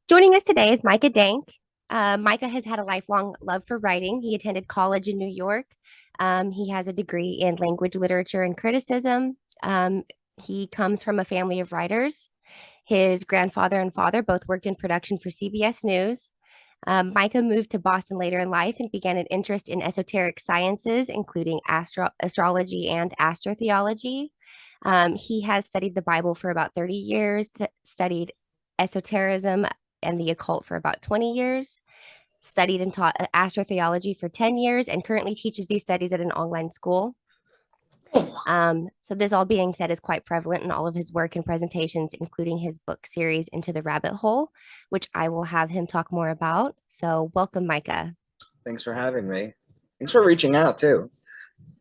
Joining us today is Micah Dank. Micah has had a lifelong love for writing. He attended college in New York. He has a degree in language, literature, and criticism. He comes from a family of writers. His grandfather and father both worked in production for CBS News. Micah moved to Boston later in life and began an interest in esoteric sciences, including astrology and astrotheology. He has studied the Bible for about 30 years, studied esoterism and the occult for about 20 years, studied and taught astrotheology for 10 years, and currently teaches these studies at an online school. So this all being said is quite prevalent in all of his work and presentations, including his book series Into the Rabbit Hole, which I will have him talk more about. So welcome, Micah. Thanks for having me. Thanks for reaching out too.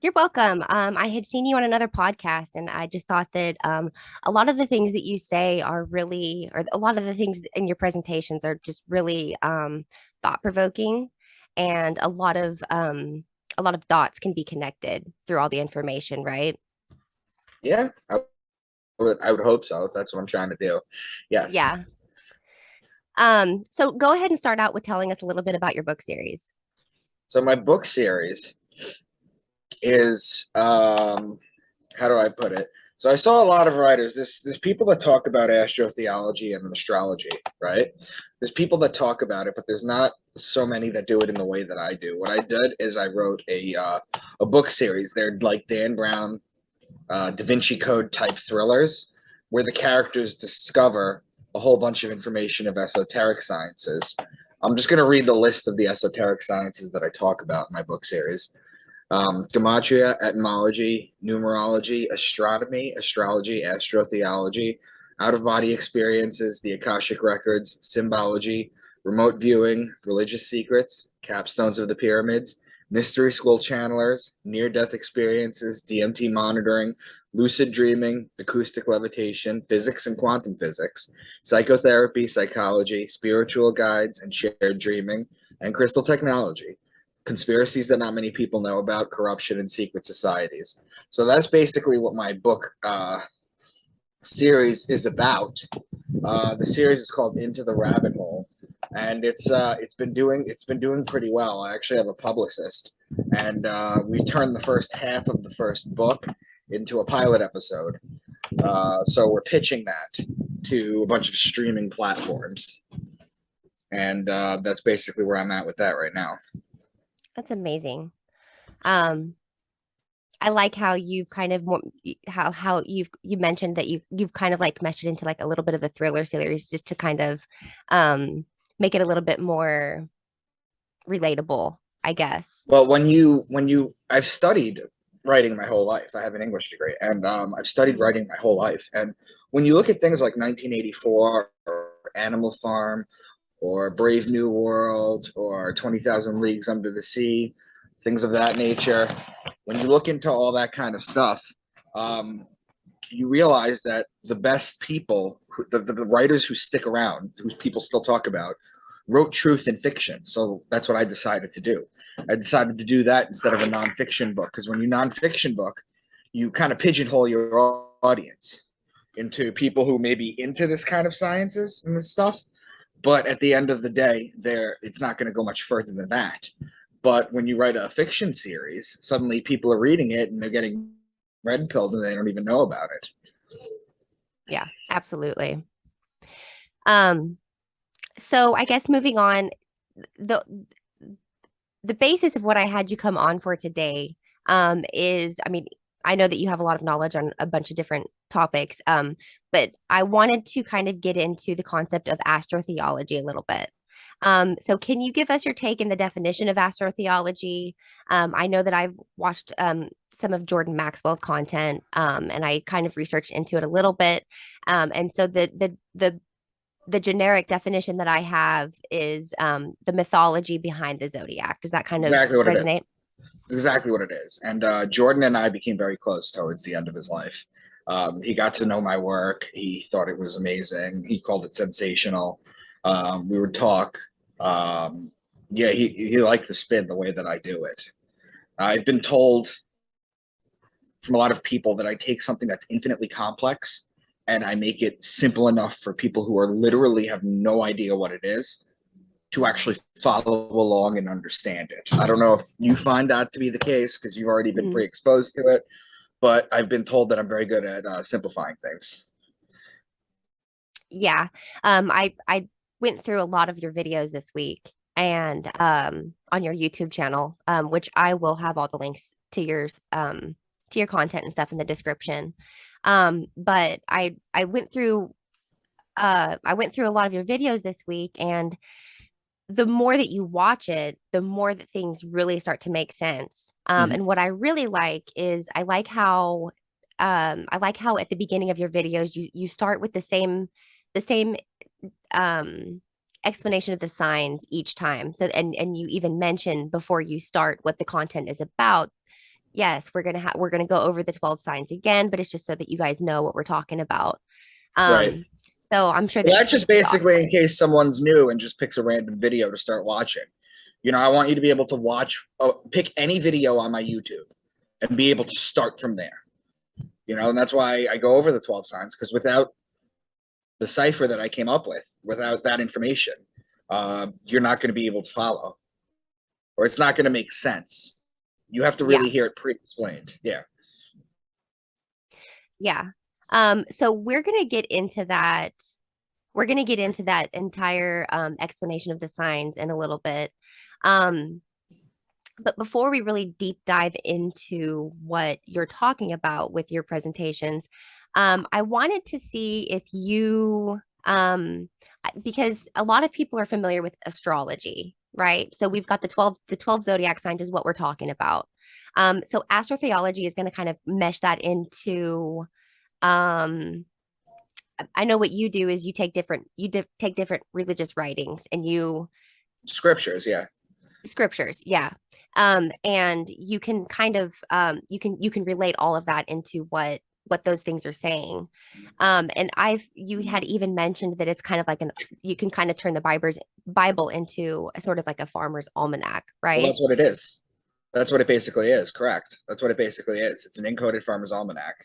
You're welcome. I had seen you on another podcast, and I just thought that a lot of the things that you say are really, or a lot of the things in your presentations are just really thought provoking, and a lot of dots can be connected through all the information, right? Yeah, I would hope so. If that's what I'm trying to do. Yes. Yeah. So go ahead and start out with telling us a little bit about your book series. So my book series is how do I put it? So I saw a lot of writers. There's people that talk about astrotheology and astrology, right? There's people that talk about it, but there's not so many that do it in the way that I do. What I did is I wrote a book series. They're like Dan Brown, Da Vinci Code type thrillers, where the characters discover a whole bunch of information of esoteric sciences. I'm just going to read the list of the esoteric sciences that I talk about in my book series. Gematria, etymology, numerology, astronomy, astrology, astrotheology, out-of-body experiences, the Akashic records, symbology, remote viewing, religious secrets, capstones of the pyramids, mystery school channelers, near-death experiences, DMT monitoring, lucid dreaming, acoustic levitation, physics and quantum physics, psychotherapy, psychology, spiritual guides and shared dreaming, and crystal technology. Conspiracies that not many people know about, corruption and secret societies. So that's basically what my book series is about. The series is called Into the Rabbit Hole, and it's been doing pretty well. I actually have a publicist, and we turned the first half of the first book into a pilot episode. So we're pitching that to a bunch of streaming platforms, and that's basically where I'm at with that right now. That's amazing. Um, I like how you've kind of how you mentioned that you've kind of like meshed it into like a little bit of a thriller series just to kind of um make it a little bit more relatable, I guess. Well, when you I've studied writing my whole life. I have an English degree, and I've studied Mhm. writing my whole life. And when you look at things like 1984 or Animal Farm or Brave New World or 20,000 Leagues Under the Sea, things of that nature, when you look into all that kind of stuff, um, you realize that the best people, the writers who stick around, who people still talk about, wrote truth in fiction. So that's what I decided to do. I decided to do that instead of a nonfiction book, because when you nonfiction book, you kind of pigeonhole your audience into people who may be into this kind of sciences and this stuff. But at the end of the day, it's not going to go much further than that. But when you write a fiction series, suddenly people are reading it and they're getting red pilled and they don't even know about it. Yeah, absolutely. Um, so I guess moving on, the the basis of what I had you come on for today is, I mean, I know that you have a lot of knowledge on a bunch of different topics, but I wanted to kind of get into the concept of astrotheology a little bit. So can you give us your take in the definition of astrotheology? I know that I've watched some of Jordan Maxwell's content, and I kind of researched into it a little bit. And so the generic definition that I have is the mythology behind the zodiac. Does that kind of Exactly what it is. resonate? It's exactly what it is. And Jordan and I became very close towards the end of his life. He got to know my work. He thought it was amazing. He called it sensational. We would talk. Yeah, he liked the spin the way that I do it. I've been told from a lot of people that I take something that's infinitely complex and I make it simple enough for people who are literally have no idea what it is to actually follow along and understand it. I don't know if you find that to be the case because you've already been Mhm. pre-exposed to it, but I've been told that I'm very good at simplifying things. Yeah. I went through a lot of your videos this week and on your YouTube channel, which I will have all the links to your content and stuff in the description. But I went through a lot of your videos this week, and the more that you watch it, the more that things really start to make sense. Mhm. And what I really like is I like how at the beginning of your videos you start with the same um explanation of the signs each time. So and you even mention before you start what the content is about. Yes, we're gonna go over the 12 signs again, but it's just so that you guys know what we're talking about. Right. Um, so I'm sure Well, that that's just basically in case someone's new and just picks a random video to start watching. You know, I want you to be able to watch, pick any video on my YouTube and be able to start from there. You know, and that's why I go over the 12 signs because without the cipher that I came up with, without that information, you're not going to be able to follow, or it's not going to make sense. You have to yeah, really hear it pre-explained. Yeah. yeah. So we're gonna get into that. We're gonna get into that entire explanation of the signs in a little bit. Um, but before we really deep dive into what you're talking about with your presentations, I wanted to see if because a lot of people are familiar with astrology, right? So we've got the 12 zodiac signs is what we're talking about. So astrotheology is going to kind of mesh that into, um, I know what you do is take different religious writings and you Scriptures. Yeah. scriptures, yeah. And you can kind of you can relate all of that into what those things are saying. And I've you had even mentioned that it's kind of like an you can kind of turn the Bible into a sort of like a farmer's almanac, Well, right? that's what it is. That's what it basically is. Correct. That's what it basically is. It's an encoded farmer's almanac.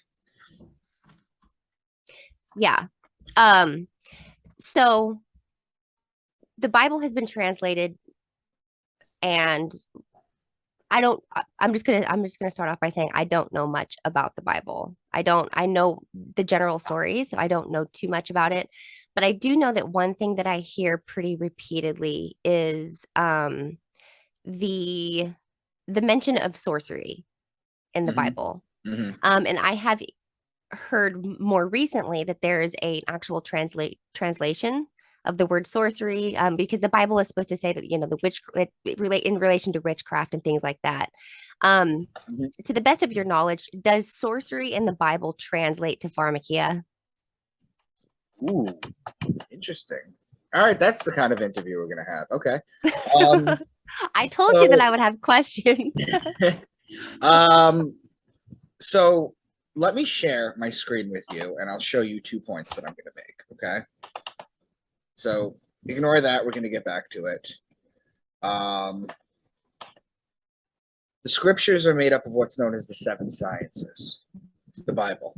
Yeah. Um, so the Bible has been translated, and I'm just gonna start off by saying I don't know much about the Bible. I know the general stories, so I don't know too much about it. But I do know that one thing that I hear pretty repeatedly is the the mention of sorcery in the Mm-hmm. Bible. Mm-hmm. And I have heard more recently that there is a actual translation of the word sorcery, because the Bible is supposed to say that the witch relate in relation to witchcraft and things like that. Um, Mm-hmm. to the best of your knowledge, does sorcery in the Bible translate to pharmakia? Ooh, interesting. All right, that's the kind of interview we're gonna have. Okay. Um, I told you that so I would have questions. um, so let me share my screen with you and I'll show you 2 points that I'm gonna make. Okay. So ignore that, we're gonna get back to it. Um, the scriptures are made up of what's known as the seven sciences, the Bible.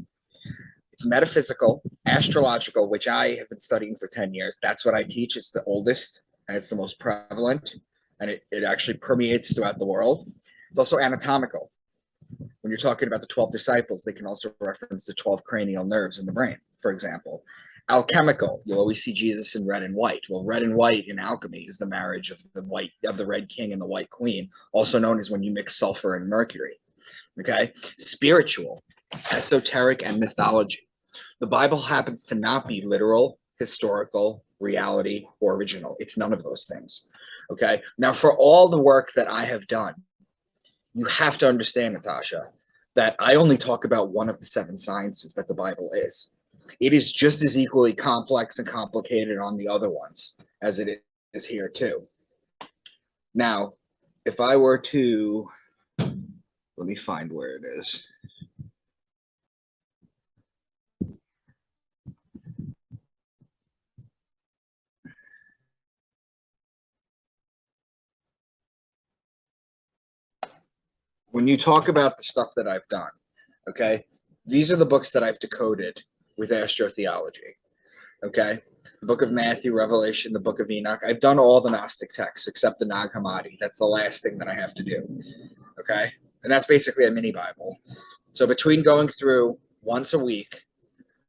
It's metaphysical, astrological, which I have been studying for 10 years. That's what I teach. It's the oldest and it's the most prevalent, and it actually permeates throughout the world. It's also anatomical. When you're talking about the 12 disciples, they can also reference the 12 cranial nerves in the brain, for example. Alchemical, you'll always see Jesus in red and white. Well, red and white in alchemy is the marriage of the red king and the white queen, also known as when you mix sulfur and mercury. Okay. Spiritual, esoteric, and mythology. The Bible happens to not be literal, historical, reality, or original. It's none of those things. Okay. Now, for all the work that I have done, you have to understand, Natasha, that I only talk about one of the seven sciences that the Bible is. It is just as equally complex and complicated on the other ones as it is here, too. Now, if I were to, let me find where it is. When you talk about the stuff that I've done, okay, these are the books that I've decoded with astrotheology. Okay, the book of Matthew, Revelation, the book of Enoch. I've done all the Gnostic texts except the Nag Hammadi. That's the last thing that I have to do. Okay, and that's basically a mini Bible. So between going through once a week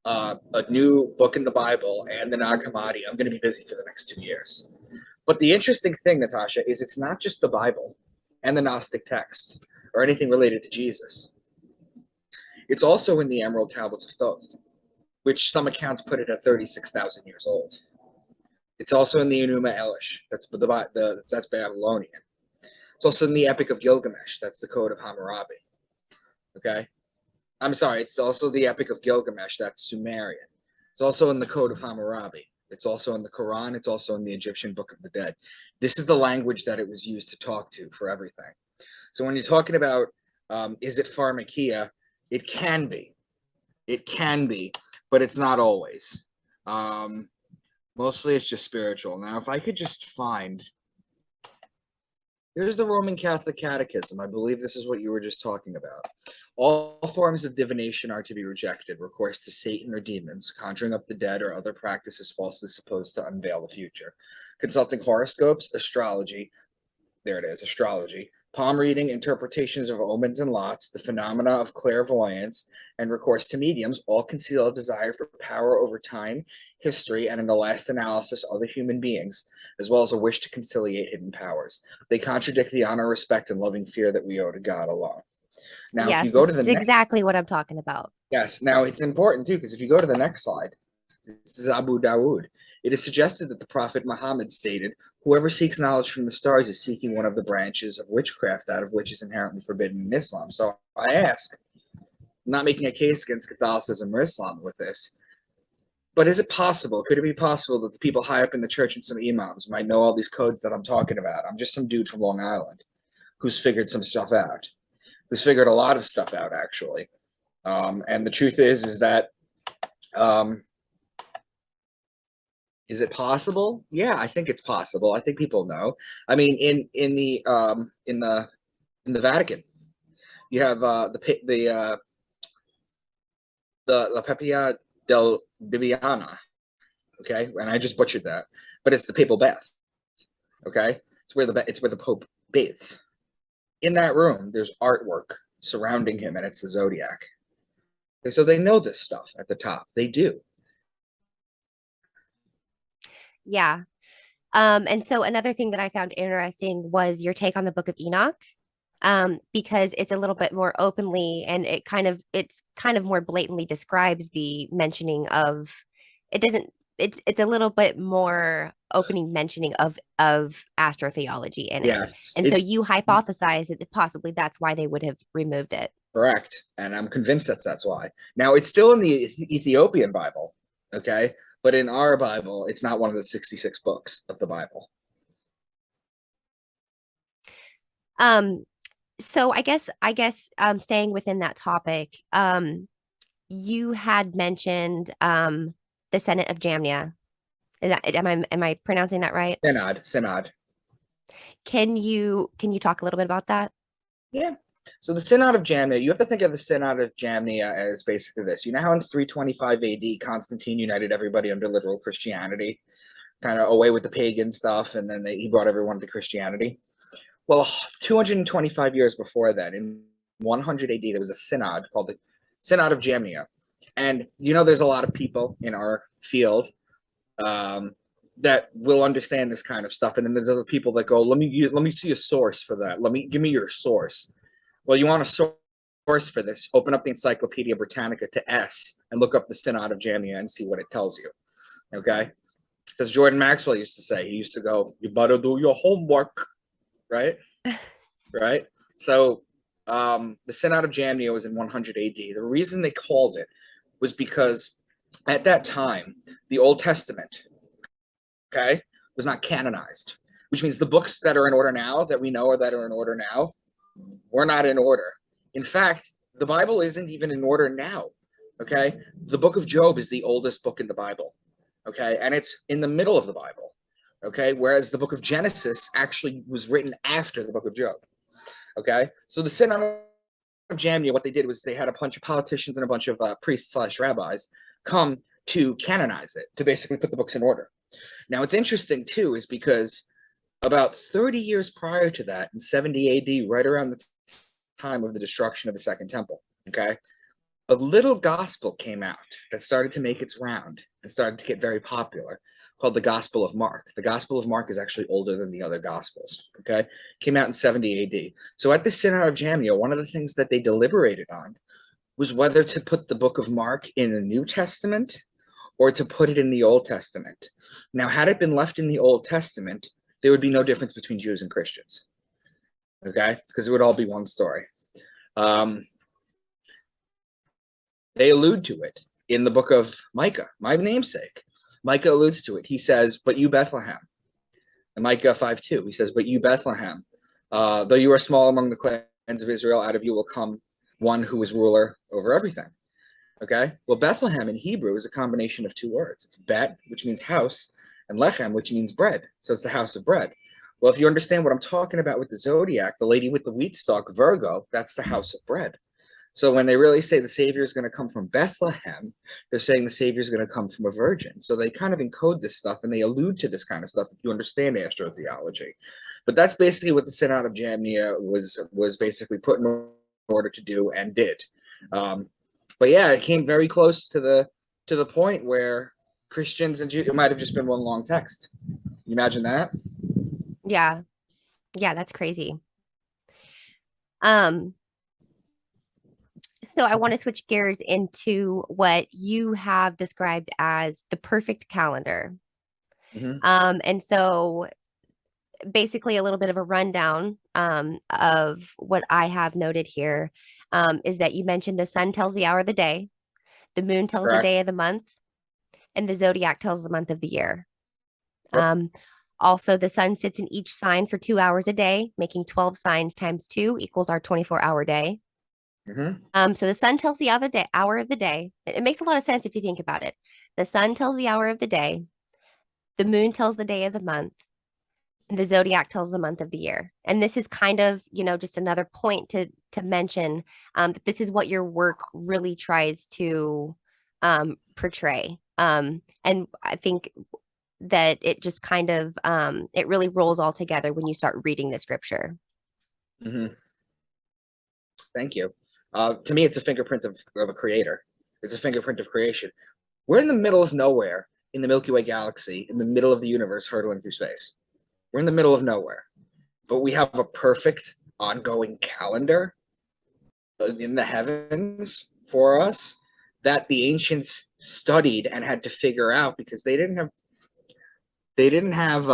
a new book in the Bible and the Nag Hammadi, I'm going to be busy for the next 2 years. But the interesting thing, Natasha, is it's not just the Bible and the Gnostic texts or anything related to Jesus. It's also in the Emerald Tablets of Thoth, which some accounts put it at 36,000 years old. It's also in the Enuma Elish. That's Babylonian. It's also in the Epic of Gilgamesh. That's the Code of Hammurabi. Okay, I'm sorry. It's also the Epic of Gilgamesh. That's Sumerian. It's also in the Code of Hammurabi. It's also in the Quran. It's also in the Egyptian Book of the Dead. This is the language that it was used to talk to for everything. So when you're talking about is it pharmakia, it can be. It can be, but it's not always. Mostly it's just spiritual. Now, if I could just find, here's the Roman Catholic Catechism. I believe this is what you were just talking about. All forms of divination are to be rejected, recourse to Satan or demons, conjuring up the dead or other practices falsely supposed to unveil the future. Consulting horoscopes, astrology, there it is, astrology, palm reading, interpretations of omens and lots, the phenomena of clairvoyance, and recourse to mediums all conceal a desire for power over time, history, and in the last analysis, other human beings, as well as a wish to conciliate hidden powers. They contradict the honor, respect, and loving fear that we owe to God alone. Now, if you Yes, go this to the is next, exactly what I'm talking about. yes, now it's important too, because if you go to the next slide, this is Abu Dawood. It is suggested that the Prophet Muhammad stated, whoever seeks knowledge from the stars is seeking one of the branches of witchcraft, out of which is inherently forbidden in Islam. So I ask, I'm not making a case against Catholicism or Islam with this, but is it possible? Could it be possible that the people high up in the church and some imams might know all these codes that I'm talking about? I'm just some dude from Long Island who's figured some stuff out, who's figured a lot of stuff out, actually. And the truth is that is it possible? Yeah, I think it's possible. I think people know. I mean, in the Vatican, you have the La Pepia del Bibiana. Okay, and I just butchered that, but it's the papal bath. Okay, it's where the Pope bathes. In that room, there's artwork surrounding him, and it's the zodiac. And so they know this stuff at the top. They do. Yeah. And so another thing that I found interesting was your take on the Book of Enoch, because it's a little bit more openly and it's kind of more blatantly describes the mentioning of it doesn't it's a little bit more opening mentioning of astrotheology in it. Yes, And so it's you hypothesize that possibly that's why they would have removed it. correct, and I'm convinced that's why. Now it's still in the Ethiopian Bible, okay, but in our Bible, it's not one of the 66 books of the Bible. Um, so I guess staying within that topic, you had mentioned the Senate of Jamnia. Is that am I pronouncing that right? Synod. Can you talk a little bit about that? Yeah. So the Synod of Jamnia, you have to think of the Synod of Jamnia as basically this. You know how in 325 AD, Constantine united everybody under literal Christianity, kind of away with the pagan stuff, and then he brought everyone to Christianity. Well, 225 years before that, in 100 AD, there was a synod called the Synod of Jamnia. And there's a lot of people in our field that will understand this kind of stuff, and then there's other people that go, let me see a source for that. Give me your source. Well, you want a source for this? Open up the Encyclopedia Britannica to S and look up the Synod of Jamnia and see what it tells you. Okay, as Jordan Maxwell used to say, he used to go, "You better do your homework." Right, right. So the Synod of Jamnia was in 100 AD. The reason they called it was because at that time the Old Testament, okay, was not canonized, which means the books that are in order now, that we know or that are in order now, were not in order. In fact, the Bible isn't even in order now. Okay, the book of Job is the oldest book in the Bible. Okay, and it's in the middle of the Bible. Okay, whereas the book of Genesis actually was written after the book of Job. Okay, so the Synod of Jamnia, what they did was they had a bunch of politicians and a bunch of priests/rabbis come to canonize it, to basically put the books in order. Now, it's interesting too, is because about 30 years prior to that, in 70 AD, right around the time of the destruction of the Second Temple, okay, a little gospel came out that started to make its round and started to get very popular, called the Gospel of Mark. The Gospel of Mark is actually older than the other Gospels, okay? Came out in 70 AD. So at the Synod of Jamnia, one of the things that they deliberated on was whether to put the book of Mark in the New Testament or to put it in the Old Testament. Now, had it been left in the Old Testament, there would be no difference between Jews and Christians, okay? Because it would all be one story. They allude to it in the book of Micah, my namesake. Micah alludes to it. He says, but you, Bethlehem. In Micah 5:2, he says, but you, Bethlehem, though you are small among the clans of Israel, out of you will come one who is ruler over everything. Okay? Well, Bethlehem in Hebrew is a combination of two words. It's bet, which means house, and lechem, which means bread. So it's the house of bread. Well, if you understand what I'm talking about with the zodiac, the lady with the wheat stalk, Virgo, that's the house of bread. So when they really say the Savior is going to come from Bethlehem, they're saying the Savior is going to come from a virgin. So they kind of encode this stuff and they allude to this kind of stuff if you understand astrotheology. But that's basically what the Synod of Jamnia was basically put in order to do and did. But yeah, it came very close to the point where Christians and Jews, it might have just been one long text. You imagine that? Yeah. Yeah, that's crazy. Um, so I want to switch gears into what you have described as the perfect calendar. Mm-hmm. And so basically a little bit of a rundown of what I have noted here is that you mentioned the sun tells the hour of the day, the moon tells the Correct. day of the month, and the zodiac tells the month of the year. Yep. Also, the sun sits in each sign for 2 hours a day, making 12 signs times 2 equals our 24-hour day. Mm-hmm. So the sun tells the hour of the day. It makes a lot of sense if you think about it. The sun tells the hour of the day, the moon tells the day of the month, and the zodiac tells the month of the year. And this is kind of, just another point to mention that this is what your work really tries to portray. And I think that it just kind of it really rolls all together when you start reading the scripture. Mm-hmm. Thank you. To me, it's a fingerprint of a creator. It's a fingerprint of creation. We're in the middle of nowhere in the Milky Way galaxy, in the middle of the universe, hurtling through space. We're in the middle of nowhere, but we have a perfect ongoing calendar in the heavens for us that the ancients studied and had to figure out because they didn't have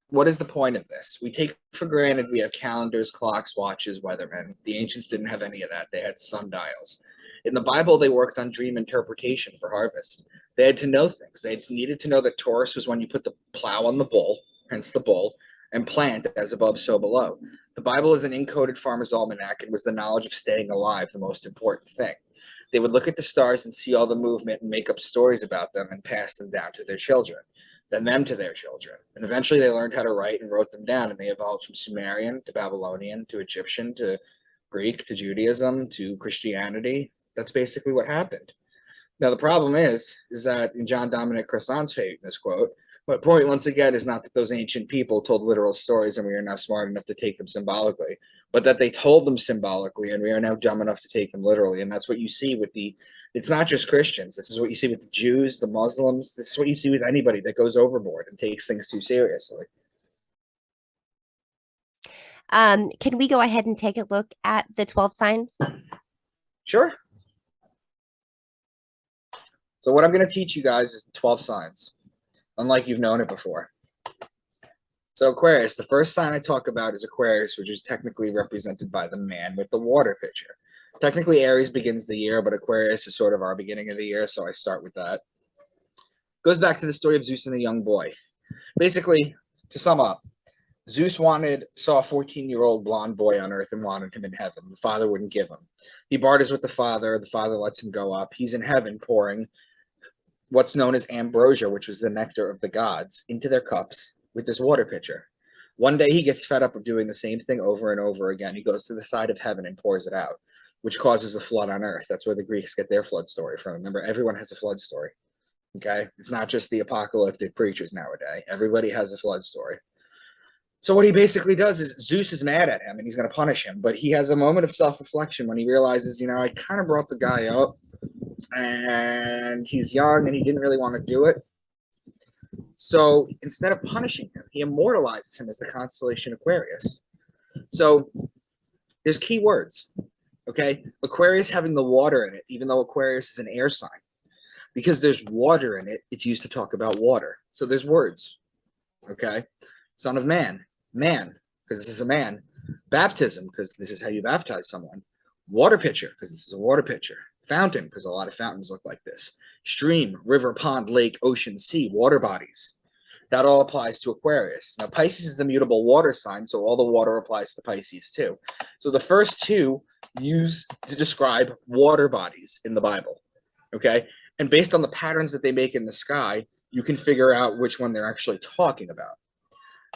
what is the point of this? We take for granted we have calendars, clocks, watches, weathermen. The ancients didn't have any of that. They had sundials. In the Bible, they worked on dream interpretation for harvest. They had to know things. They needed to know that Taurus was when you put the plow on the bull, hence the bull, and plant as above, so below. The Bible is an encoded farmer's almanac and was the knowledge of staying alive, the most important thing. They would look at the stars and see all the movement and make up stories about them and pass them down to their children, then them to their children. And eventually they learned how to write and wrote them down, and they evolved from Sumerian to Babylonian to Egyptian to Greek to Judaism to Christianity. That's basically what happened. Now the problem is that in John Dominic Cresson's famous quote, my point once again is not that those ancient people told literal stories and we are now smart enough to take them symbolically, but that they told them symbolically and we are now dumb enough to take them literally. And that's what you see with it's not just Christians. This is what you see with the Jews, the Muslims. This is what you see with anybody that goes overboard and takes things too seriously. Can we go ahead and take a look at the 12 signs? Sure. So what I'm going to teach you guys is the 12 signs, unlike you've known it before. So Aquarius, the first sign I talk about is Aquarius, which is technically represented by the man with the water pitcher. Technically, Aries begins the year, but Aquarius is sort of our beginning of the year, so I start with that. Goes back to the story of Zeus and the young boy. Basically, to sum up, Zeus saw a 14-year-old blonde boy on Earth and wanted him in heaven. The father wouldn't give him. He barters with the father. The father lets him go up. He's in heaven pouring what's known as ambrosia, which was the nectar of the gods, into their cups with this water pitcher. One day he gets fed up of doing the same thing over and over again. He goes to the side of heaven and pours it out, which causes a flood on earth. That's where the Greeks get their flood story from. Remember, everyone has a flood story. Okay? It's not just the apocalyptic preachers nowadays. Everybody has a flood story. So what he basically does is Zeus is mad at him and he's going to punish him, but he has a moment of self-reflection when he realizes, I kind of brought the guy up and he's young and he didn't really want to do it. So instead of punishing him, he immortalizes him as the constellation Aquarius. So there's key words, okay? Aquarius having the water in it, even though Aquarius is an air sign. Because there's water in it, it's used to talk about water. So there's words, okay? Son of man, man, because this is a man. Baptism, because this is how you baptize someone. Water pitcher, because this is a water pitcher. Fountain, because a lot of fountains look like this. Stream, river, pond, lake, ocean, sea, water bodies. That all applies to Aquarius. Now, Pisces is the mutable water sign, so all the water applies to Pisces too. So the first two used to describe water bodies in the Bible, okay? And based on the patterns that they make in the sky, you can figure out which one they're actually talking about,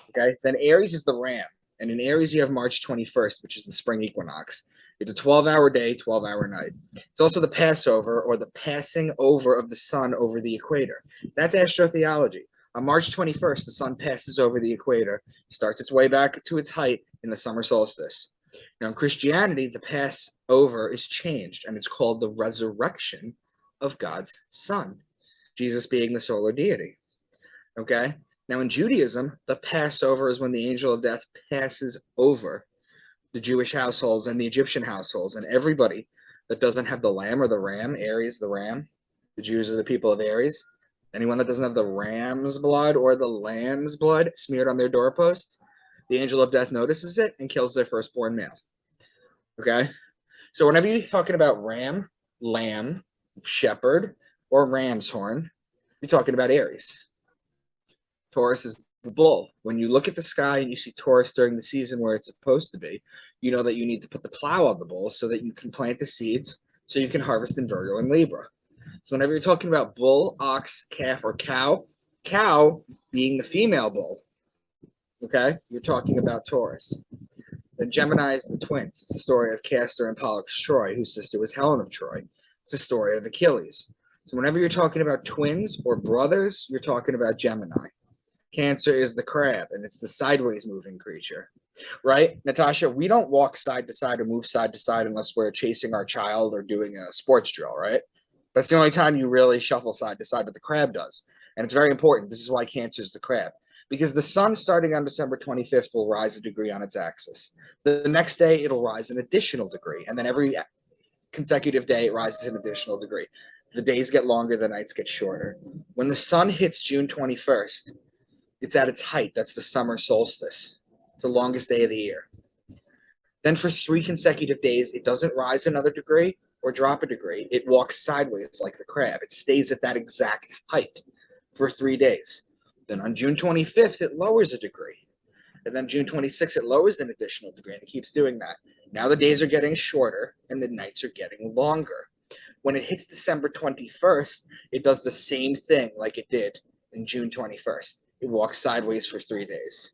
okay? Then Aries is the ram. And in Aries, you have March 21st, which is the spring equinox. It's a 12-hour day, 12-hour night. It's also the Passover, or the passing over of the sun over the equator. That's astrotheology. On March 21st, the sun passes over the equator, starts its way back to its height in the summer solstice. Now, in Christianity, the Passover is changed, and it's called the resurrection of God's Son, Jesus being the solar deity. Okay? Now, in Judaism, the Passover is when the angel of death passes over the Jewish households and the Egyptian households, and everybody that doesn't have the lamb or the ram. Aries, the ram. The Jews are the people of Aries. Anyone that doesn't have the ram's blood or the lamb's blood smeared on their doorposts, the angel of death notices it and kills their firstborn male. Okay? So whenever you're talking about ram, lamb, shepherd, or ram's horn, you're talking about Aries. Taurus is the bull. When you look at the sky and you see Taurus during the season where it's supposed to be, you know that you need to put the plow on the bull so that you can plant the seeds so you can harvest in Virgo and Libra. So whenever you're talking about bull, ox, calf, or cow, cow being the female bull, okay, you're talking about Taurus. Then Gemini is the twins. It's the story of Castor and Pollux Troy, whose sister was Helen of Troy. It's the story of Achilles. So whenever you're talking about twins or brothers, you're talking about Gemini. Cancer is the crab, and it's the sideways moving creature, right? Natasha, we don't walk side to side or move side to side unless we're chasing our child or doing a sports drill, right? That's the only time you really shuffle side to side, but the crab does. And it's very important. This is why Cancer is the crab. Because the sun, starting on December 25th, will rise a degree on its axis. The next day, it'll rise an additional degree. And then every consecutive day, it rises an additional degree. The days get longer, the nights get shorter. When the sun hits June 21st, it's at its height. That's the summer solstice. It's the longest day of the year. Then for 3 consecutive days, it doesn't rise another degree or drop a degree. It walks sideways like the crab. It stays at that exact height for 3 days. Then on June 25th, it lowers a degree. And then June 26th, it lowers an additional degree, and it keeps doing that. Now the days are getting shorter, and the nights are getting longer. When it hits December 21st, it does the same thing like it did in June 21st. It walks sideways for 3 days.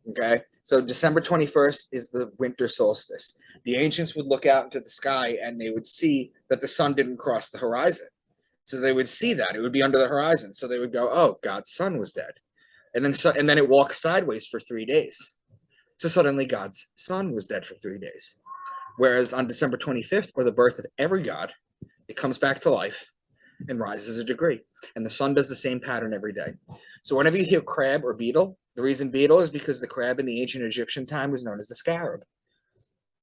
Okay? So December 21st is the winter solstice. The ancients would look out into the sky and they would see that the sun didn't cross the horizon. So they would see that. It would be under the horizon. So they would go, oh, God's son was dead. And then it walks sideways for 3 days. So suddenly God's son was dead for 3 days. Whereas on December 25th, or the birth of every god, it comes back to life and rises a degree. And the sun does the same pattern every day. So whenever you hear crab or beetle, the reason beetle is because the crab in the ancient Egyptian time was known as the scarab.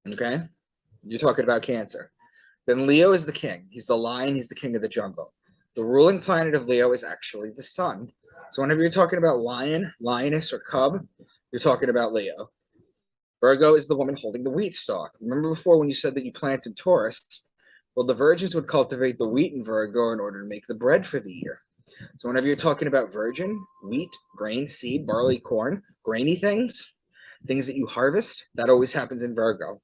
Okay? You're talking about Cancer. Then Leo is the king. He's the lion. He's the king of the jungle. The ruling planet of Leo is actually the sun. So whenever you're talking about lion, lioness, or cub, you're talking about Leo. Virgo is the woman holding the wheat stalk. Remember before when you said that you planted Taurus? Well, the virgins would cultivate the wheat in Virgo in order to make the bread for the year. So whenever you're talking about virgin, wheat, grain, seed, barley, corn, grainy things that you harvest, that always happens in Virgo.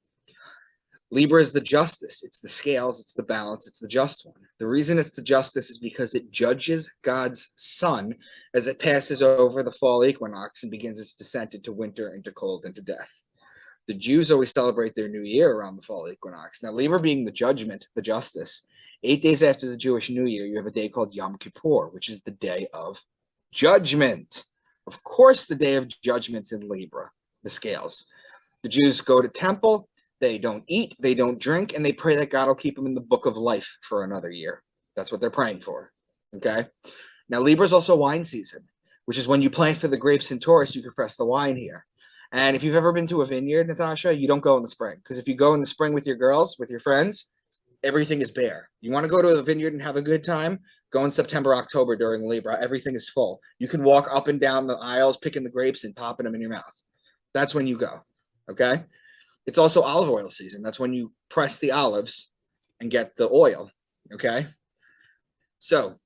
Libra is the justice. It's the scales, it's the balance, it's the just one. The reason it's the justice is because it judges God's sun as it passes over the fall equinox and begins its descent into winter, into cold, into death. The Jews always celebrate their new year around the fall equinox. Now, Libra being the judgment, the justice, 8 days after the Jewish New Year, you have a day called Yom Kippur, which is the day of judgment. Of course, the day of judgment's in Libra, the scales. The Jews go to temple, they don't eat, they don't drink, and they pray that God will keep them in the book of life for another year. That's what they're praying for. Okay? Now, Libra is also wine season, which is when you plant for the grapes in Taurus, you can press the wine here. And if you've ever been to a vineyard, Natasha, you don't go in the spring. Because if you go in the spring with your girls, with your friends, everything is bare. You want to go to a vineyard and have a good time? Go in September, October during Libra. Everything is full. You can walk up and down the aisles, picking the grapes and popping them in your mouth. That's when you go. Okay? It's also olive oil season. That's when you press the olives and get the oil. Okay? So,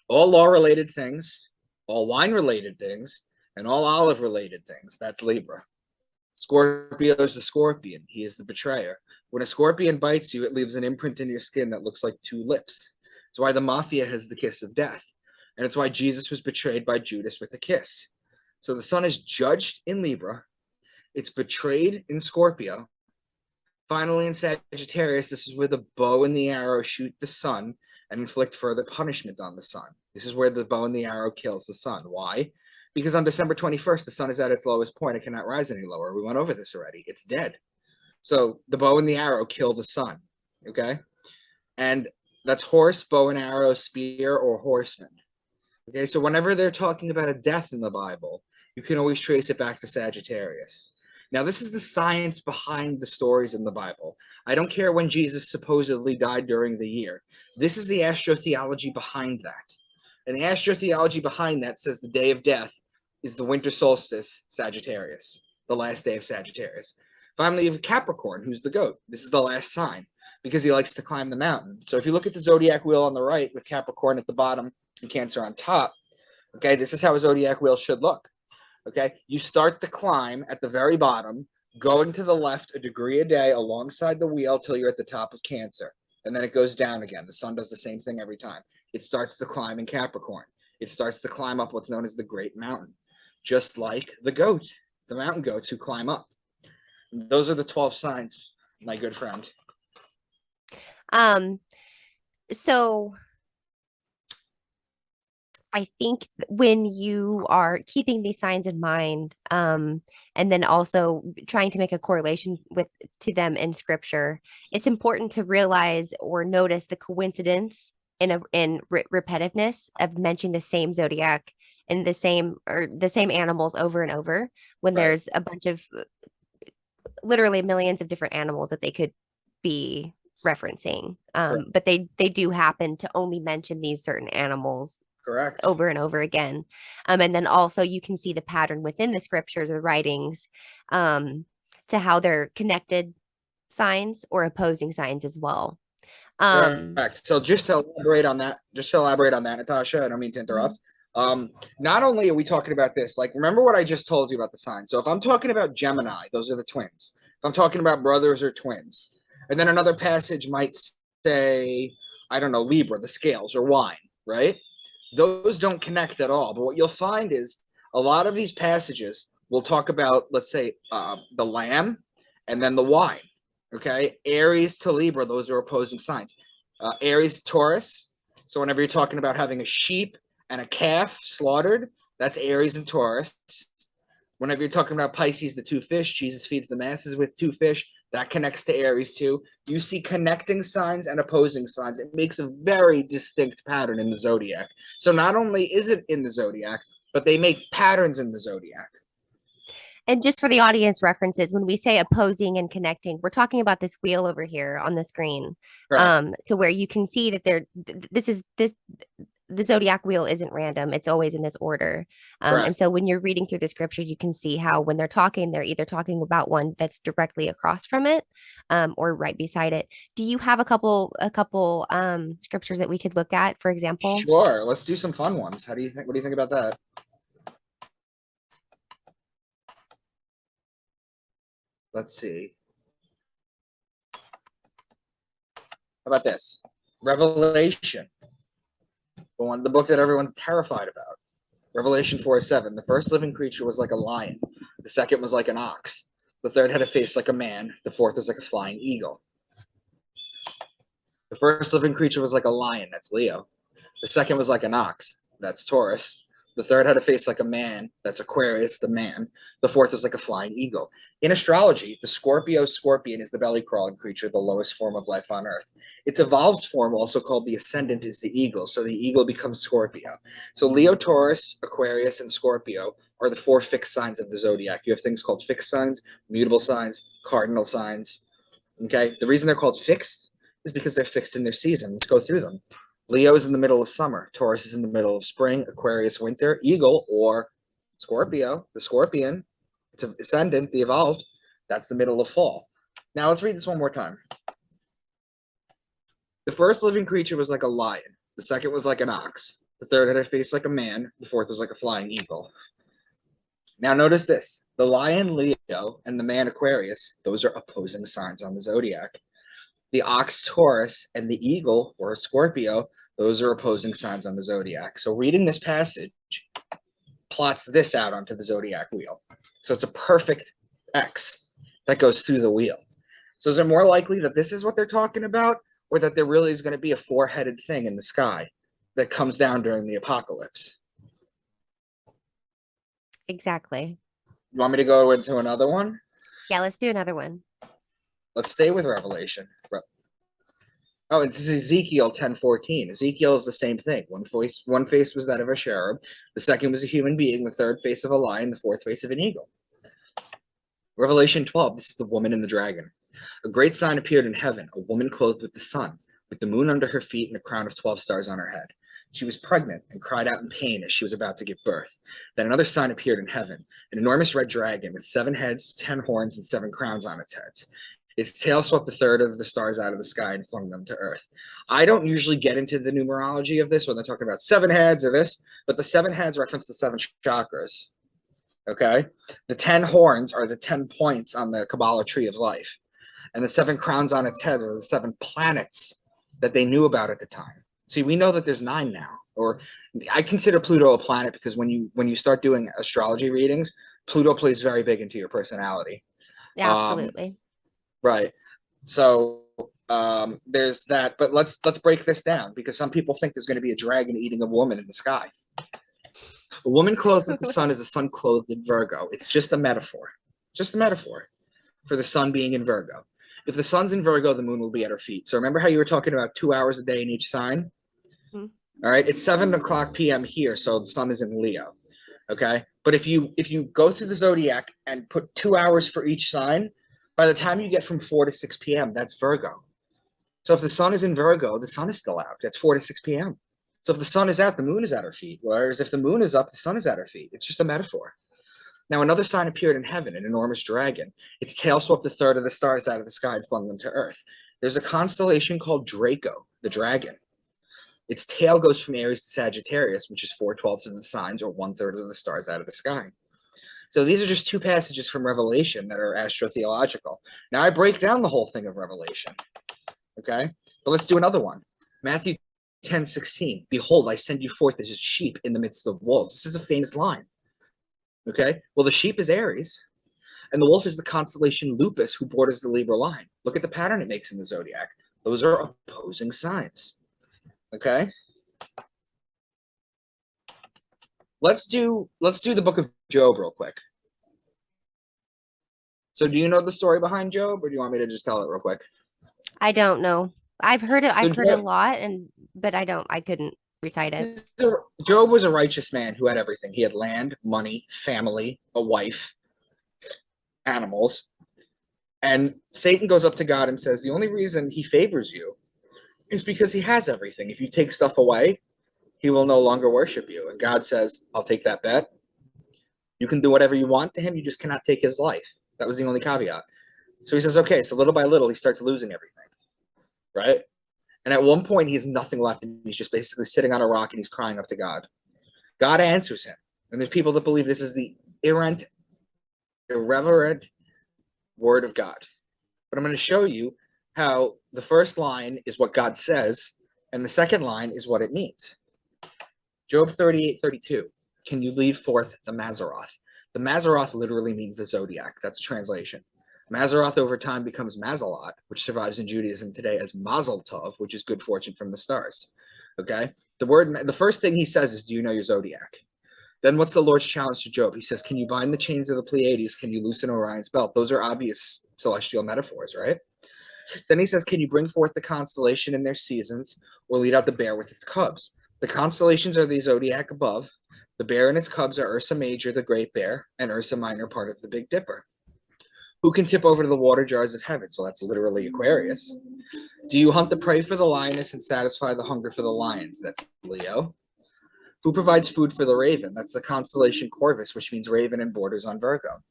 all law-related things, all wine-related things, and all olive-related things. That's Libra. Scorpio is the scorpion. He is the betrayer. When a scorpion bites you, it leaves an imprint in your skin that looks like two lips. It's why the mafia has the kiss of death. And it's why Jesus was betrayed by Judas with a kiss. So the sun is judged in Libra. It's betrayed in Scorpio. Finally, in Sagittarius, this is where the bow and the arrow shoot the sun and inflict further punishment on the sun. This is where the bow and the arrow kills the sun. Why? Because on December 21st, the sun is at its lowest point. It cannot rise any lower. We went over this already. It's dead. So the bow and the arrow kill the sun. Okay? And that's horse, bow and arrow, spear, or horseman. Okay? So whenever they're talking about a death in the Bible, you can always trace it back to Sagittarius. Now, this is the science behind the stories in the Bible. I don't care when Jesus supposedly died during the year. This is the astrotheology behind that. And the astrotheology behind that says the day of death is the winter solstice, Sagittarius, the last day of Sagittarius. Finally, you have Capricorn, who's the goat. This is the last sign because he likes to climb the mountain. So if you look at the zodiac wheel on the right with Capricorn at the bottom and Cancer on top, okay, this is how a zodiac wheel should look. Okay, you start the climb at the very bottom, going to the left a degree a day alongside the wheel till you're at the top of Cancer. And then it goes down again. The sun does the same thing every time. It starts the climb in Capricorn. It starts to climb up what's known as the Great Mountain, just like the goat, the mountain goats who climb up. Those are the 12 signs, my good friend. So I think when you are keeping these signs in mind, and then also trying to make a correlation with to them in scripture, it's important to realize or notice the coincidence in repetitiveness of mentioning the same zodiac and the same animals over and over when Right. there's a bunch of literally millions of different animals that they could be referencing. Correct. But they do happen to only mention these certain animals Correct. over and over again. And then also you can see the pattern within the scriptures or writings to how they're connected signs or opposing signs as well. Correct. So just to elaborate on that, Natasha, I don't mean to Mhm. interrupt. Not only are we talking about this, like remember what I just told you about the sign. So if I'm talking about Gemini, those are the twins. If I'm talking about brothers or twins, and then another passage might say, I don't know, Libra, the scales or wine, right? Those don't connect at all. But what you'll find is a lot of these passages will talk about, let's say, the lamb and then the wine. Okay, Aries to Libra, those are opposing signs. Aries, Taurus. So whenever you're talking about having a sheep and a calf slaughtered, that's Aries and Taurus. Whenever you're talking about Pisces, the two fish, Jesus feeds the masses with two fish. That connects to Aries too. You see connecting signs and opposing signs. It makes a very distinct pattern in the zodiac. So not only is it in the zodiac, but they make patterns in the zodiac. And just for the audience references, when we say opposing and connecting, we're talking about this wheel over here on the screen, Correct. to where you can see that this the zodiac wheel isn't random. It's always in this order. And Correct. so when you're reading through the scriptures, you can see how when they're talking, they're either talking about one that's directly across from it, or right beside it. Do you have a couple scriptures that we could look at, for example? Sure. Let's do some fun ones. How do you think? What do you think about that? Let's see. about this? Revelation, the book that everyone's terrified about. Revelation 4:7. The first living creature was like a lion. The second was like an ox. The third had a face like a man. The fourth was like a flying eagle. The first living creature was like a lion. That's Leo. The second was like an ox. That's Taurus. The third had a face like a man. That's Aquarius, the man. The fourth was like a flying eagle. In astrology, the Scorpio scorpion is the belly crawling creature, the lowest form of life on Earth. Its evolved form, also called the ascendant, is the eagle. So the eagle becomes Scorpio. So Leo, Taurus, Aquarius, and Scorpio are the 4 fixed signs of the zodiac. You have things called fixed signs, mutable signs, cardinal signs. Okay. The reason they're called fixed is because they're fixed in their season. Let's go through them. Leo is in the middle of summer. Taurus is in the middle of spring. Aquarius, winter. Eagle, or Scorpio, the scorpion, it's an ascendant, the evolved, that's the middle of fall. Now let's read this one more time. The first living creature was like a lion. The second was like an ox. The third had a face like a man. The fourth was like a flying eagle. Now notice this. The lion, Leo, and the man, Aquarius, those are opposing signs on the zodiac. The ox, Taurus, and the eagle, or Scorpio, those are opposing signs on the zodiac. So reading this passage plots this out onto the zodiac wheel. So it's a perfect X that goes through the wheel. So is it more likely that this is what they're talking about, or that there really is going to be a 4-headed thing in the sky that comes down during the apocalypse? Exactly. You want me to go into another one? Yeah, let's do another one. Let's stay with Revelation. Oh, this is Ezekiel 10:14. Ezekiel is the same thing. One face was that of a cherub. The second was a human being. The third face of a lion. The fourth face of an eagle. Revelation 12. This is the woman and the dragon. A great sign appeared in heaven, a woman clothed with the sun, with the moon under her feet and a crown of 12 stars on her head. She was pregnant and cried out in pain as she was about to give birth. Then another sign appeared in heaven, an enormous red dragon with 7 heads, 10 horns, and 7 crowns on its heads. Its tail swept a third of the stars out of the sky and flung them to earth. I don't usually get into the numerology of this when they're talking about 7 heads or this, but the 7 heads reference the 7 chakras. Okay? The 10 horns are the 10 points on the Kabbalah tree of life. And the 7 crowns on its head are the 7 planets that they knew about at the time. See, we know that there's 9 now. Or I consider Pluto a planet because when you start doing astrology readings, Pluto plays very big into your personality. Yeah, absolutely. Right. So there's that. But let's break this down because some people think there's going to be a dragon eating a woman in the sky. A woman clothed with the sun is a sun clothed in Virgo. It's just a metaphor. Just a metaphor for the sun being in Virgo. If the sun's in Virgo, the moon will be at her feet. So remember how you were talking about 2 hours a day in each sign? Mm-hmm. All right. It's 7:00 p.m. here, so the sun is in Leo. Okay. But if you go through the zodiac and put 2 hours for each sign, by the time you get from 4 to 6 p.m., that's Virgo. So if the sun is in Virgo, the sun is still out. That's 4 to 6 p.m. So if the sun is out, the moon is at her feet. Whereas if the moon is up, the sun is at her feet. It's just a metaphor. Now another sign appeared in heaven, an enormous dragon. Its tail swept a third of the stars out of the sky and flung them to earth. There's a constellation called Draco, the dragon. Its tail goes from Aries to Sagittarius, which is 4/12 of the signs, or 1/3 of the stars out of the sky. So these are just 2 passages from Revelation that are astrotheological. Now I break down the whole thing of Revelation. Okay? But let's do another one. Matthew 10:16. Behold, I send you forth as sheep in the midst of wolves. This is a famous line. Okay? Well, the sheep is Aries, and the wolf is the constellation Lupus, who borders the Libra line. Look at the pattern it makes in the zodiac. Those are opposing signs. Okay? Let's do the book of Job real quick. So do you know the story behind Job, or do you want me to just tell it real quick? I don't know. I've heard it. So I've heard a lot, but I couldn't recite it. Job was a righteous man who had everything. He had land, money, family, a wife, animals. And Satan goes up to God and says, the only reason he favors you is because he has everything. If you take stuff away, he will no longer worship you. And God says, I'll take that bet. You can do whatever you want to him. You just cannot take his life. That was the only caveat. So he says, okay. So little by little, he starts losing everything. Right? And at one point, he has nothing left. And he's just basically sitting on a rock and he's crying up to God. God answers him. And there's people that believe this is the irreverent word of God. But I'm going to show you how the first line is what God says, and the second line is what it means. Job 38:32. Can you leave forth the Mazzaroth? The Mazzaroth literally means the zodiac. That's a translation. Mazzaroth over time becomes Mazalot, which survives in Judaism today as Mazel Tov, which is good fortune from the stars. Okay? The first thing he says is, do you know your zodiac? Then what's the Lord's challenge to Job? He says, can you bind the chains of the Pleiades? Can you loosen Orion's belt? Those are obvious celestial metaphors, right? Then he says, can you bring forth the constellation in their seasons or lead out the bear with its cubs? The constellations are the zodiac above. The bear and its cubs are Ursa Major, the Great Bear, and Ursa Minor, part of the Big Dipper. Who can tip over to the water jars of heavens? Well, that's literally Aquarius. Do you hunt the prey for the lioness and satisfy the hunger for the lions? That's Leo. Who provides food for the raven? That's the constellation Corvus, which means raven and borders on Virgo.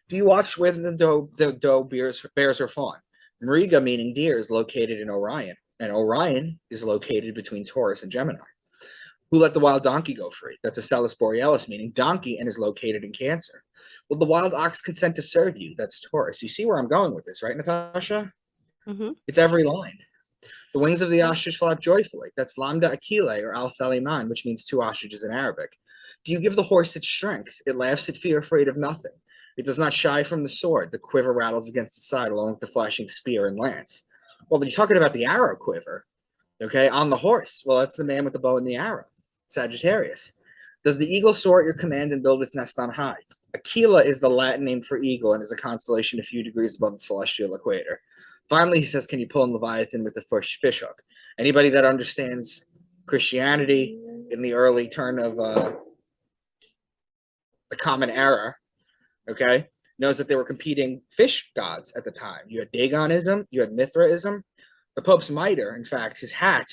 Do you watch where the doe bears her fawn? Mariga, meaning deer, is located in Orion, and Orion is located between Taurus and Gemini. Who let the wild donkey go free? That's Acellus Borealis, meaning donkey, and is located in Cancer. Will the wild ox consent to serve you? That's Taurus. You see where I'm going with this, right, Natasha? Mm-hmm. It's every line. The wings of the ostrich flap joyfully. That's Lambda Achille or Al Feliman, which means two ostriches in Arabic. Do you give the horse its strength? It laughs at fear, afraid of nothing. It does not shy from the sword. The quiver rattles against its side along with the flashing spear and lance. Well, you're talking about the arrow quiver, okay, on the horse. Well, that's the man with the bow and the arrow, Sagittarius. Does the eagle soar at your command and build its nest on high? Aquila is the Latin name for eagle and is a constellation a few degrees above the celestial equator. Finally, he says, can you pull in Leviathan with a fish hook? Anybody that understands Christianity in the early turn of the Common Era, okay, knows that there were competing fish gods at the time. You had Dagonism, you had Mithraism. The Pope's mitre, in fact, his hat,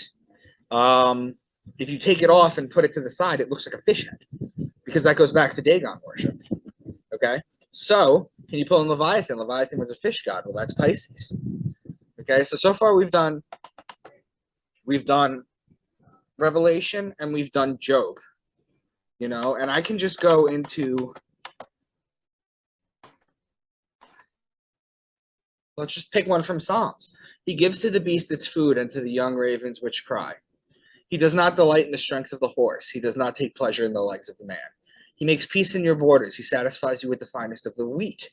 if you take it off and put it to the side, it looks like a fish head because that goes back to Dagon worship, okay? So, can you pull in Leviathan? Leviathan was a fish god. Well, that's Pisces. Okay, so far we've done Revelation and we've done Job, you know, and I can just go into, let's just pick one from Psalms. He gives to the beast its food and to the young ravens which cry. He does not delight in the strength of the horse. He does not take pleasure in the legs of the man. He makes peace in your borders. He satisfies you with the finest of the wheat.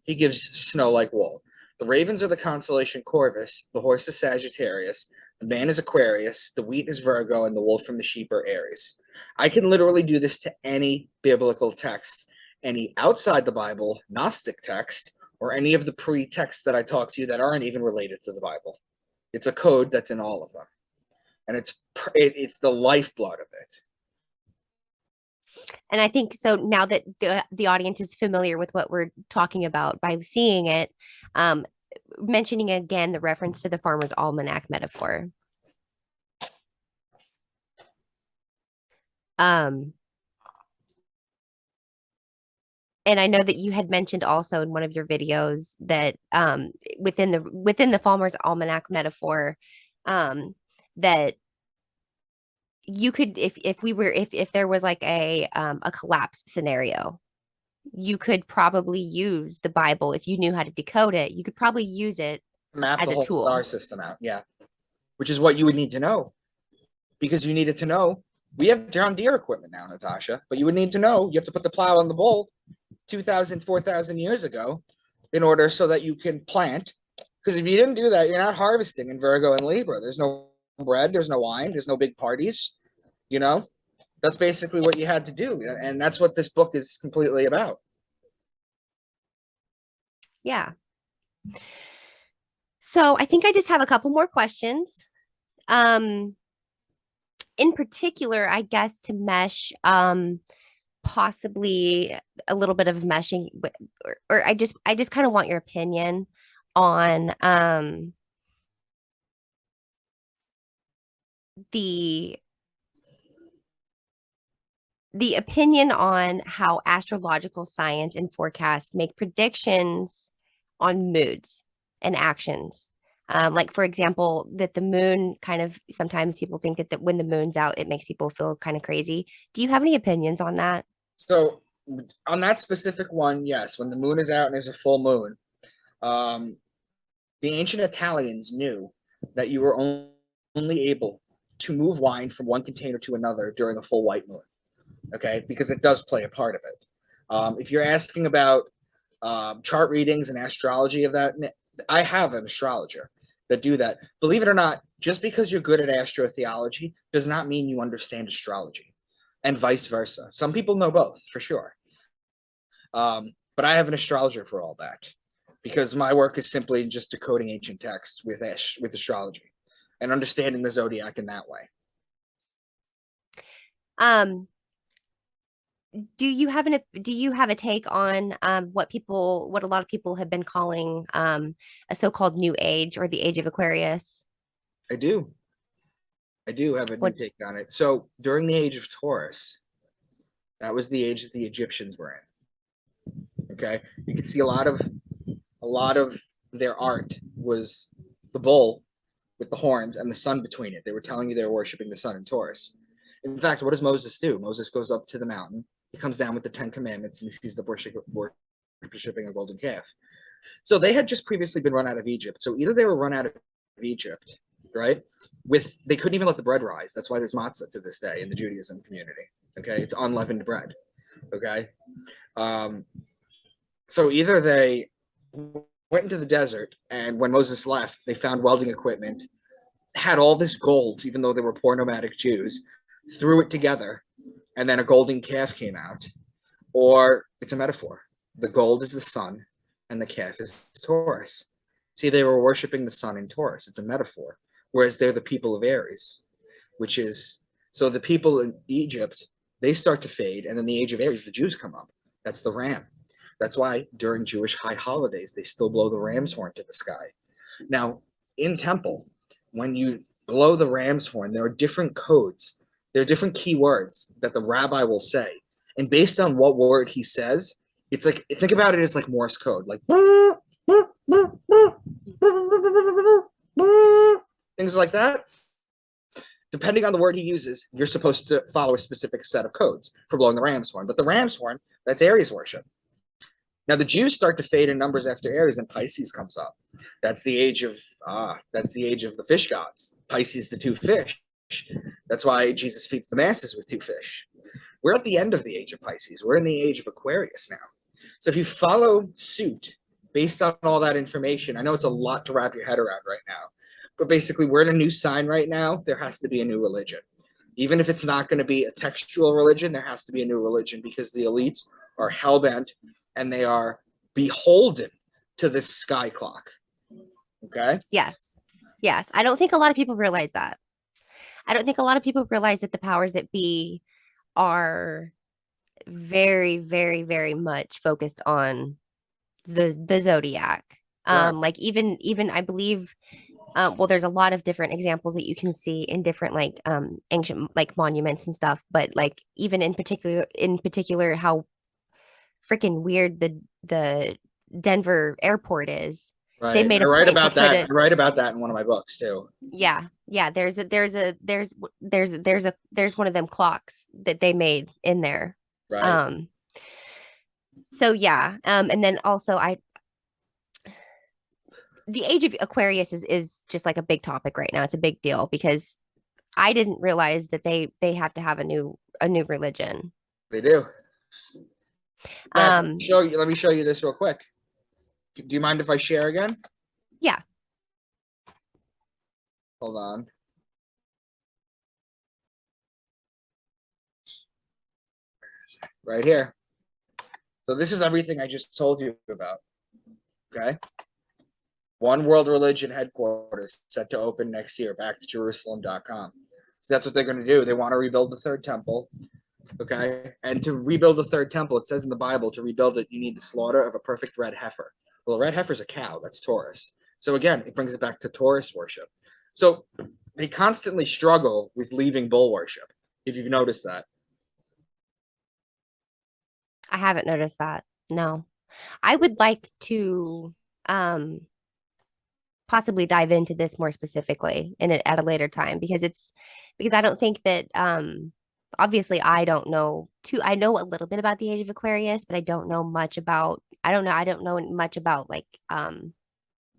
He gives snow like wool. The ravens are the constellation Corvus, the horse is Sagittarius, the man is Aquarius, the wheat is Virgo, and the wool from the sheep are Aries. I can literally do this to any biblical text, any outside the Bible, Gnostic text, or any of the pre-texts that I talk to you that aren't even related to the Bible. It's a code that's in all of them. And it's the lifeblood of it. And I think so now that the audience is familiar with what we're talking about by seeing it, mentioning again the reference to the Farmer's Almanac metaphor. And I know that you had mentioned also in one of your videos that within the Farmer's Almanac metaphor, that you could if there was like a collapse scenario, you could probably use the Bible if you knew how to decode it. You could probably use it Map as the a whole tool. star system out, yeah. Which is what you would need to know. Because you needed to know, we have John Deere equipment now, Natasha, but you would need to know, you have to put the plow on the bull 2,000, 4,000 years ago in order so that you can plant. Because if you didn't do that, you're not harvesting in Virgo and Libra. There's no bread, there's no wine, there's no big parties, you know? That's basically what you had to do. And that's what this book is completely about. Yeah. So I think I just have a couple more questions. In particular, I guess to mesh possibly a little bit of meshing or I just kind of want your opinion on the opinion on how astrological science and forecasts make predictions on moods and actions. Like, for example, that the moon kind of sometimes people think that when the moon's out, it makes people feel kind of crazy. Do you have any opinions on that? So on that specific one, yes, when the moon is out and there's a full moon, the ancient Italians knew that you were only able to move wine from one container to another during a full white moon. Okay, because it does play a part of it. If you're asking about chart readings and astrology of that, I have an astrologer that do that. Believe it or not, just because you're good at astrotheology does not mean you understand astrology, and vice versa. Some people know both for sure. But I have an astrologer for all that because my work is simply just decoding ancient texts with astrology and understanding the zodiac in that way. Um, do you have a take on what a lot of people have been calling a so-called new age or the age of Aquarius? I do. I do have a new What take on it. So during the age of Taurus, that was the age that the Egyptians were in. Okay, you can see a lot of their art was the bull with the horns and the sun between it. They were telling you they were worshiping the sun in Taurus. In fact, what does Moses do? Moses goes up to the mountain. He comes down with the Ten Commandments and he sees the worshiping a golden calf. So they had just previously been run out of Egypt. So either they were run out of Egypt, right? They couldn't even let the bread rise. That's why there's matzah to this day in the Judaism community. Okay, it's unleavened bread. Okay, um, so either they went into the desert, and when Moses left, they found welding equipment, had all this gold, even though they were poor nomadic Jews, threw it together, and then a golden calf came out. Or it's a metaphor. The gold is the sun, and the calf is Taurus. See, they were worshiping the sun in Taurus. It's a metaphor. Whereas they're the people of Aries, which is so the people in Egypt, they start to fade, and then the age of Aries, the Jews come up. That's the ram. That's why during Jewish high holidays, they still blow the ram's horn to the sky. Now, in temple, when you blow the ram's horn, there are different codes. There are different keywords that the rabbi will say. And based on what word he says, it's like, think about it as like Morse code, like things like that. Depending on the word he uses, you're supposed to follow a specific set of codes for blowing the ram's horn. But the ram's horn, that's Aries worship. Now the Jews start to fade in numbers after Aries, and Pisces comes up. That's the age of the fish gods. Pisces, the two fish. That's why Jesus feeds the masses with two fish. We're at the end of the age of Pisces. We're in the age of Aquarius now. So if you follow suit based on all that information, I know it's a lot to wrap your head around right now, but basically we're in a new sign right now. There has to be a new religion. Even if it's not going to be a textual religion, there has to be a new religion because the elites are hell-bent and they are beholden to this sky clock. Okay? Yes. Yes. I don't think a lot of people realize that. I don't think a lot of people realize that the powers that be are very, very, very much focused on the zodiac. Correct. Like even I believe well, there's a lot of different examples that you can see in different like ancient like monuments and stuff, but like even in particular how freaking weird the Denver airport is. They Right. made I a write point to about put that. I it. write about that in one of my books too. Yeah, there's one of them clocks that they made in there. Right. Um so yeah, and then also I the age of Aquarius is just like a big topic right now. It's a big deal because I didn't realize that they have to have a new religion. They do. That Um show you. Let me show you this real quick. Do you mind if I share again? yeah. Hold on. Right here. So this is everything I just told you about. Okay. One World Religion headquarters set to open next year, back to Jerusalem.com. So that's what they're going to do. They want to rebuild the third temple. Okay. And to rebuild the third temple, it says in the Bible, to rebuild it, you need the slaughter of a perfect red heifer. Well, a red heifer is a cow. That's Taurus. So again, it brings it back to Taurus worship. So they constantly struggle with leaving bull worship, if you've noticed that. I haven't noticed that. No. I would like to um possibly dive into this more specifically at a later time because I don't think that obviously I know a little bit about the age of Aquarius, but I don't know much about like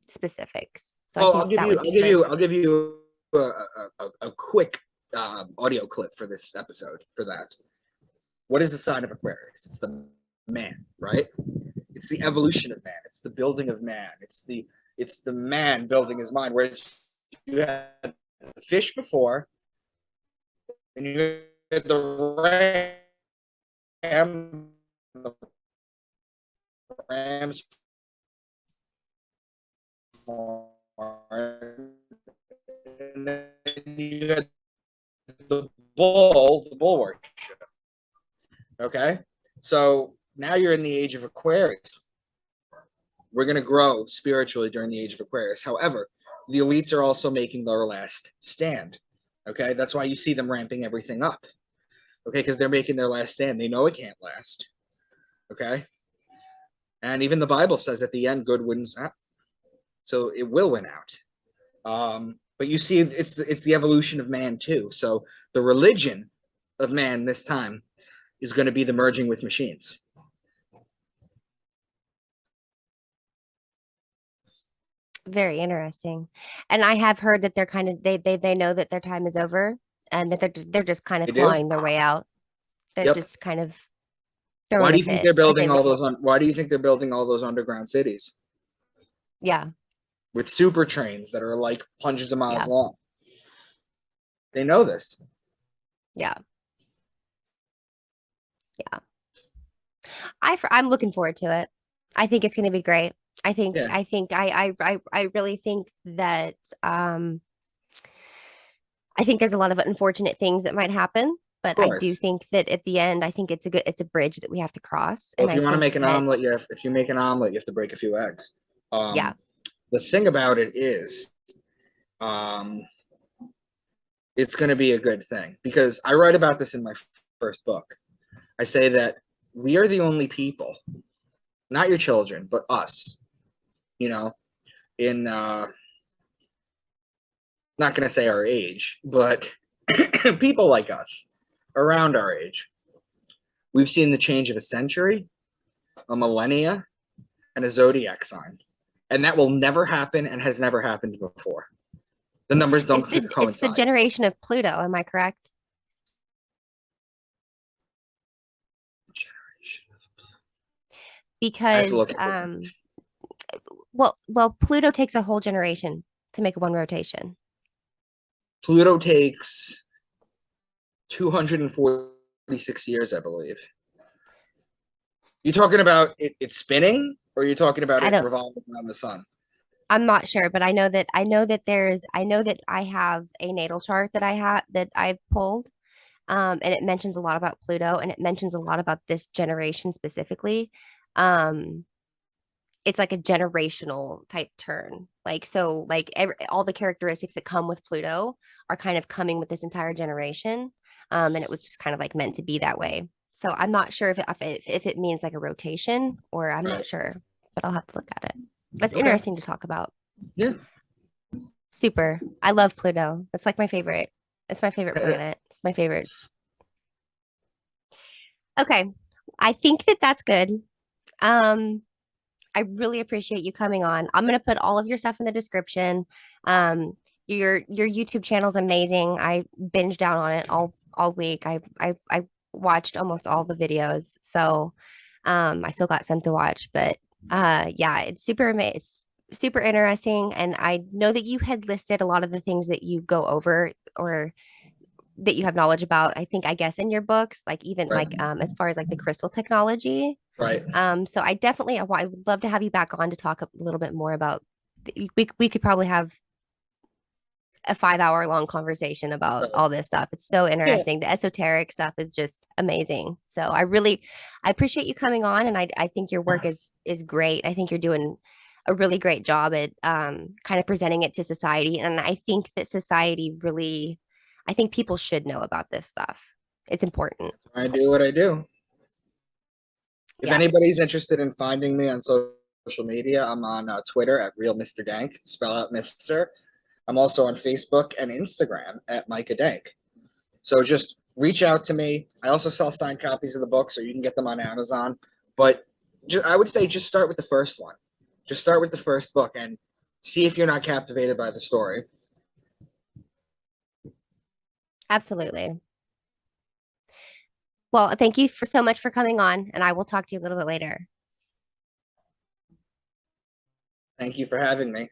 specifics. So I think that would be good. I'll give you a quick audio clip for this episode for that. What is the sign of Aquarius? It's the man, right? It's the evolution of man. It's the building of man. It's the man building his mind. Whereas you had the fish before, and you had the the rams, and then you had the bull worship. Okay, so now you're in the age of Aquarius. We're going to grow spiritually during the age of Aquarius. However, the elites are also making their last stand. Okay, that's why you see them ramping everything up. Okay, because they're making their last stand. They know it can't last. Okay, and even the Bible says at the end, good wins out. So it will win out. But you see, it's the evolution of man too. So the religion of man this time is going to be the merging with machines. Very interesting. And I have heard that they're kind of they know that their time is over and that they're just kind of They do? clawing their way out. They're Yep. just kind of Why throwing do a you think fit they're as they building all look. those on? Why do you think they're building all those underground cities Yeah, with super trains that are like hundreds of miles yeah, long? They know this. yeah, yeah. I'm looking forward to it. I think it's going to be great. Yeah, I really think that I think there's a lot of unfortunate things that might happen, of but I do course. think that at the end, I think it's a bridge that we have to cross, Well, and if I you want to think make an that omelet, if you make an omelet, you have to break a few eggs. yeah, The thing about it is, um, it's going to be a good thing because I write about this in my first book. I say that we are the only people, not your children, but us, you know, in not going to say our age, but people like us around our age. We've seen the change of a century, a millennia, and a zodiac sign. And that will never happen and has never happened before. The numbers don't it's the coincide. generation of Pluto. Am I correct? I have to Because look at it. well, Pluto takes a whole generation to make one rotation. Pluto takes 246 years, I believe. You talking about it spinning, or are you talking about I it don't. revolving around the sun? I'm not sure, but I know that I have a natal chart that I've pulled, and it mentions a lot about Pluto, and it mentions a lot about this generation specifically. Um, it's like a generational type turn. Like so, like all the characteristics that come with Pluto are kind of coming with this entire generation, and it was just kind of like meant to be that way. So I'm not sure if it means like a rotation, or I'm not Right. sure, but I'll have to look at it. That's Okay. interesting to talk about. Yeah. Super. I love Pluto. It's like my favorite. It's my favorite planet. It's my favorite. Okay. I think that that's good. Um, I really appreciate you coming on. I'm gonna put all of your stuff in the description. Um, your YouTube channel is amazing. I binged down on it all week. I watched almost all the videos. So I still got some to watch, but yeah, it's super interesting. And I know that you had listed a lot of the things that you go over or that you have knowledge about, I guess in your books, like even Right. like as far as like the crystal technology. Right. So I would love to have you back on to talk a little bit more about we could probably have a 5 hour long conversation about Right. all this stuff. It's so Yeah. interesting. The esoteric stuff is just amazing. So I appreciate you coming on, and I think your work is great. I think you're doing a really great job at kind of presenting it to society. And I think that I think people should know about this stuff. It's important. I do what I do. If Yeah. anybody's interested in finding me on social media, I'm on Twitter at real Mr. Dank, spell out Mr. I'm also on Facebook and Instagram at Micah Dank. So just reach out to me. I also sell signed copies of the book, so you can get them on Amazon. But I would say just start with the first one. Just start with the first book, and See if you're not captivated by the story. Absolutely. Well, thank you for so much for coming on, and I will talk to you a little bit later. Thank you for having me.